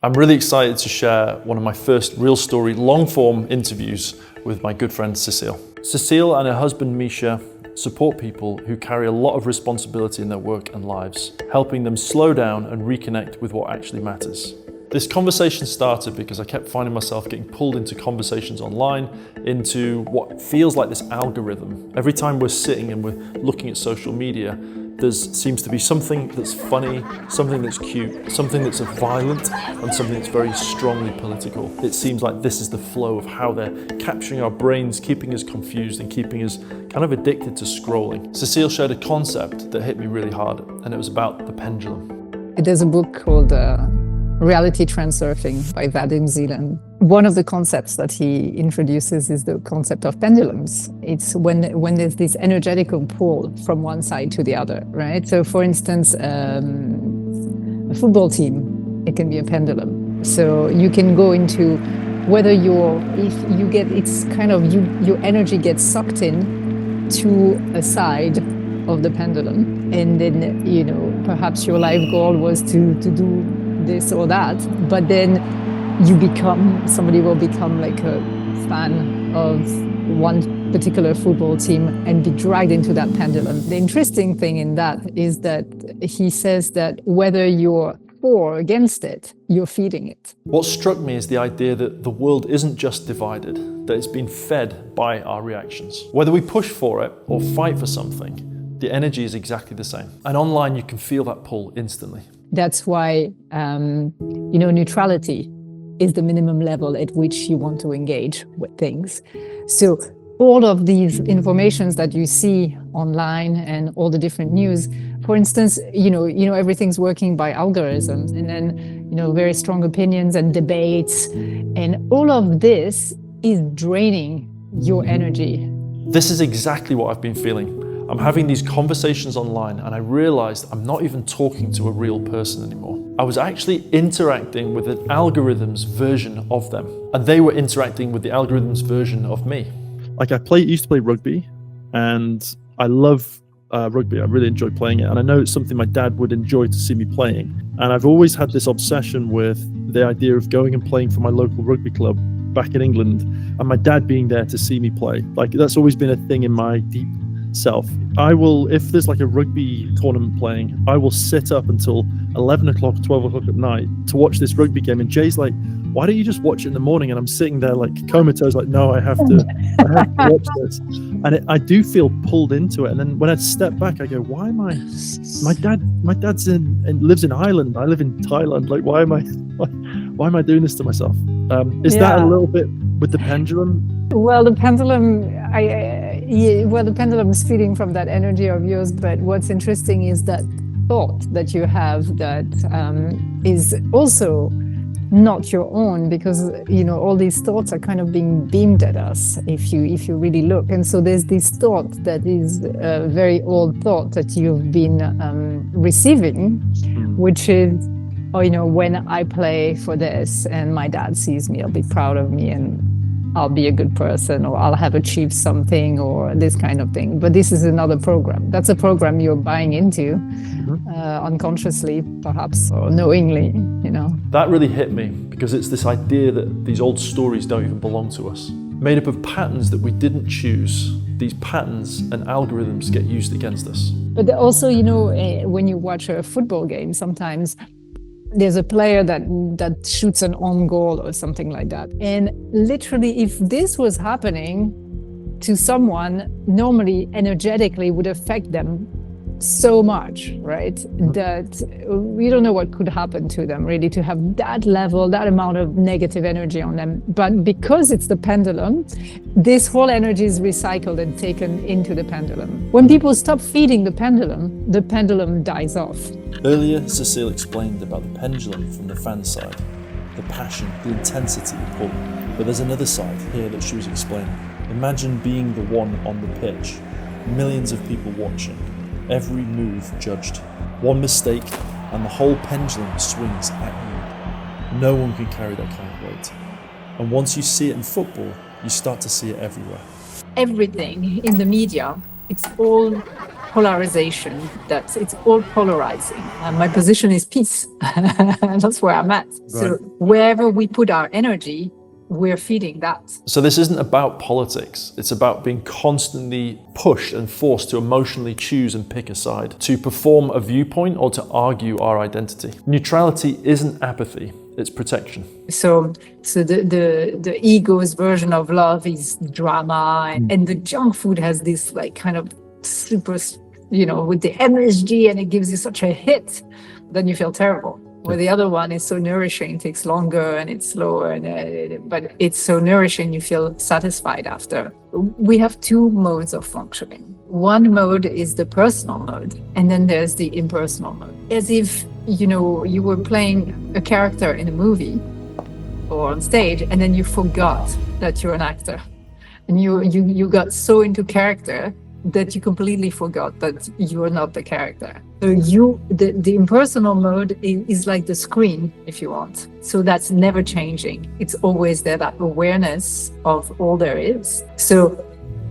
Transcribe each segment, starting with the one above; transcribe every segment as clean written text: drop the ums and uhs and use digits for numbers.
I'm really excited to share one of my first ReelStory long-form interviews with my good friend Cecile. Cecile and her husband Misha support people who carry a lot of responsibility in their work and lives, helping them slow down and reconnect with what actually matters. This conversation started because I kept finding myself getting pulled into conversations online, into what feels like this algorithm. Every time we're sitting and we're looking at social media, there seems to be something that's funny, something that's cute, something that's violent, and something that's very strongly political. It seems like this is the flow of how they're capturing our brains, keeping us confused and keeping us kind of addicted to scrolling. Cecile shared a concept that hit me really hard, and it was about the pendulum. There's a book called Reality Transurfing by Vadim Zeland. One of the concepts that he introduces is the concept of pendulums. It's when there's this energetical pull from one side to the other, right? So for instance, a football team, it can be a pendulum. So you can go into whether your energy gets sucked in to a side of the pendulum. And then, perhaps your life goal was to do this or that, but then somebody will become like a fan of one particular football team and be dragged into that pendulum. The interesting thing in that is that he says that whether you're for or against it, you're feeding it. What struck me is the idea that the world isn't just divided, that it's been fed by our reactions. Whether we push for it or fight for something, the energy is exactly the same. And online, you can feel that pull instantly. That's why, neutrality is the minimum level at which you want to engage with things. So all of these informations that you see online and all the different news, for instance, everything's working by algorithms, and then, very strong opinions and debates. And all of this is draining your energy. This is exactly what I've been feeling. I'm having these conversations online and I realized I'm not even talking to a real person anymore. I was actually interacting with an algorithm's version of them, and they were interacting with the algorithm's version of me. Like used to play rugby, and I love rugby. I really enjoy playing it, and I know it's something my dad would enjoy to see me playing. And I've always had this obsession with the idea of going and playing for my local rugby club back in England, and my dad being there to see me play. Like, that's always been a thing in my deep self. If there's like a rugby tournament playing, I will sit up until 11 o'clock, 12 o'clock at night to watch this rugby game. And Jay's like, why don't you just watch it in the morning? And I'm sitting there like comatose, like, no, I have to watch this. And I do feel pulled into it. And then when I step back, I go, why am I, my dad's lives in Ireland. I live in Thailand. Like, why am I doing this to myself? Is that a little bit with the pendulum? Well, the pendulum is feeding from that energy of yours. But what's interesting is that thought that you have that is also not your own, because all these thoughts are kind of being beamed at us if you really look. And so there's this thought that is a very old thought that you've been receiving, which is, when I play for this and my dad sees me, he'll be proud of me and I'll be a good person, or I'll have achieved something, or this kind of thing. But this is another program. That's a program you're buying into, unconsciously, perhaps, or knowingly, That really hit me, because it's this idea that these old stories don't even belong to us. Made up of patterns that we didn't choose. These patterns and algorithms get used against us. But also, when you watch a football game, sometimes there's a player that shoots an own goal or something like that. And literally, if this was happening to someone, normally energetically would affect them so much, right? That we don't know what could happen to them, really, to have that level, that amount of negative energy on them. But because it's the pendulum, this whole energy is recycled and taken into the pendulum. When people stop feeding the pendulum dies off. Earlier, Cecile explained about the pendulum from the fan side, the passion, the intensity, the pull. But there's another side here that she was explaining. Imagine being the one on the pitch, millions of people watching, every move judged. One mistake and the whole pendulum swings at you. No one can carry that kind of weight. And once you see it in football, you start to see it everywhere. Everything in the media, it's all polarization, that it's all polarizing. And my position is peace. That's where I'm at. Right. So wherever we put our energy, we're feeding that. So this isn't about politics. It's about being constantly pushed and forced to emotionally choose and pick a side, to perform a viewpoint or to argue our identity. Neutrality isn't apathy, it's protection. So the ego's version of love is drama, and the junk food has this like kind of super, with the MSG, and it gives you such a hit, then you feel terrible. Where the other one is so nourishing, takes longer and it's slower, but it's so nourishing, you feel satisfied after. We have two modes of functioning. One mode is the personal mode, and then there's the impersonal mode. As if, you were playing a character in a movie or on stage, and then you forgot that you're an actor. And you got so into character that you completely forgot that you are not the character. So the impersonal mode is like the screen, if you want. So that's never changing. It's always there, that awareness of all there is. So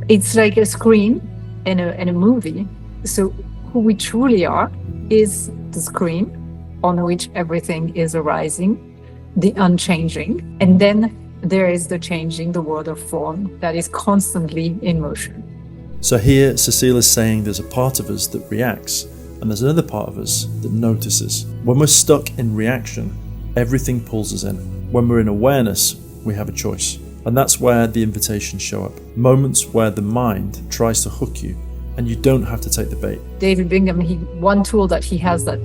it's like a screen in a movie. So who we truly are is the screen on which everything is arising, the unchanging. And then there is the changing, the world of form that is constantly in motion. So here, Cecile is saying there's a part of us that reacts, and there's another part of us that notices. When we're stuck in reaction, everything pulls us in. When we're in awareness, we have a choice. And that's where the invitations show up. Moments where the mind tries to hook you, and you don't have to take the bait. David Bingham, one tool that he has that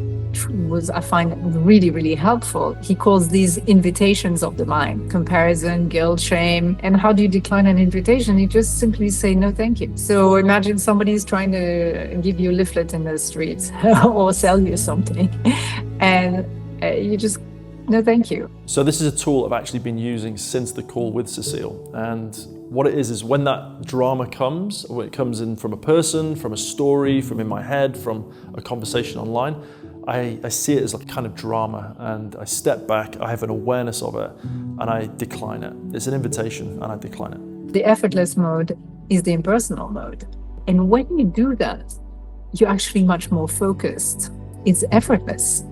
I find really, really helpful. He calls these invitations of the mind: comparison, guilt, shame. And how do you decline an invitation? You just simply say no thank you. So imagine somebody is trying to give you a leaflet in the streets or sell you something, and you just no thank you. So this is a tool I've actually been using since the call with Cecile. And what it is when that drama comes, when it comes in from a person, from a story, from in my head, from a conversation online, I see it as a kind of drama, and I step back, I have an awareness of it, and I decline it. It's an invitation, and I decline it. The effortless mode is the impersonal mode. And when you do that, you're actually much more focused. It's effortless.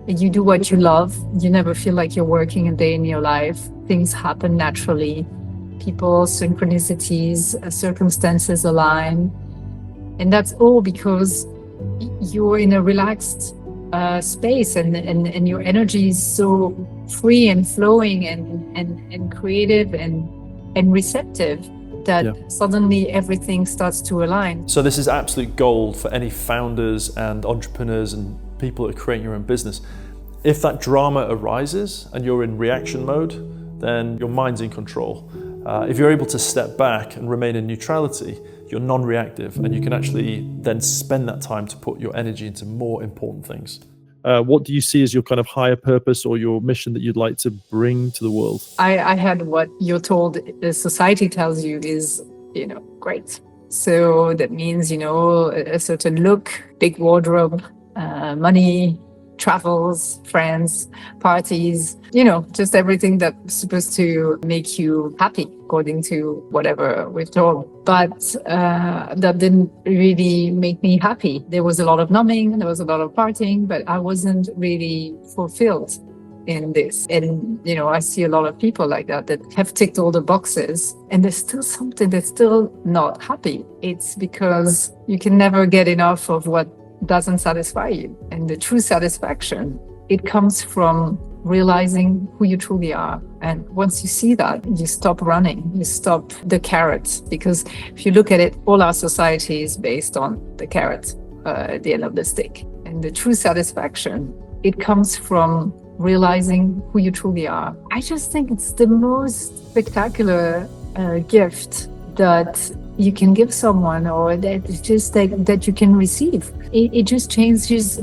You do what you love. You never feel like you're working a day in your life. Things happen naturally. People, synchronicities, circumstances align. And that's all because you're in a relaxed space, and your energy is so free and flowing and creative and receptive that suddenly everything starts to align. So this is absolute gold for any founders and entrepreneurs and people that are creating your own business. If that drama arises and you're in reaction mode, then your mind's in control. If you're able to step back and remain in neutrality, you're non-reactive, and you can actually then spend that time to put your energy into more important things. What do you see as your kind of higher purpose or your mission that you'd like to bring to the world? I had what you're told, the society tells you is, great. So that means, a certain look, big wardrobe, money, travels, friends, parties, just everything that's supposed to make you happy, according to whatever we're told. But that didn't really make me happy. There was a lot of numbing, there was a lot of partying, but I wasn't really fulfilled in this. And, I see a lot of people like that have ticked all the boxes, and there's still something that's still not happy. It's because you can never get enough of what doesn't satisfy you. And the true satisfaction, it comes from realizing who you truly are. And once you see that, you stop running, you stop the carrot. Because if you look at it, all our society is based on the carrot at the end of the stick. And the true satisfaction, it comes from realizing who you truly are. I just think it's the most spectacular gift that you can give someone, or that it's just that you can receive. It just changes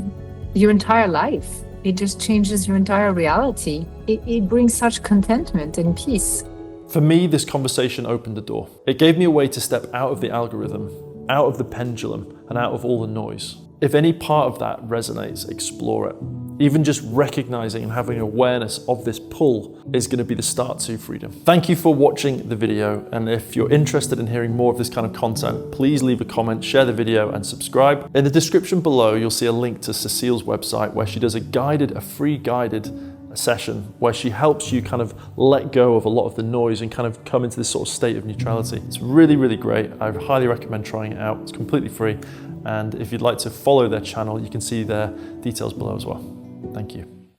your entire life. It just changes your entire reality. It brings such contentment and peace. For me, this conversation opened the door. It gave me a way to step out of the algorithm, out of the pendulum, and out of all the noise. If any part of that resonates, explore it. Even just recognizing and having awareness of this pull is going to be the start to freedom. Thank you for watching the video. And if you're interested in hearing more of this kind of content, please leave a comment, share the video and subscribe. In the description below, you'll see a link to Cecile's website where she does a free guided session where she helps you kind of let go of a lot of the noise and kind of come into this sort of state of neutrality. It's really, really great. I highly recommend trying it out. It's completely free. And if you'd like to follow their channel, you can see their details below as well. Thank you.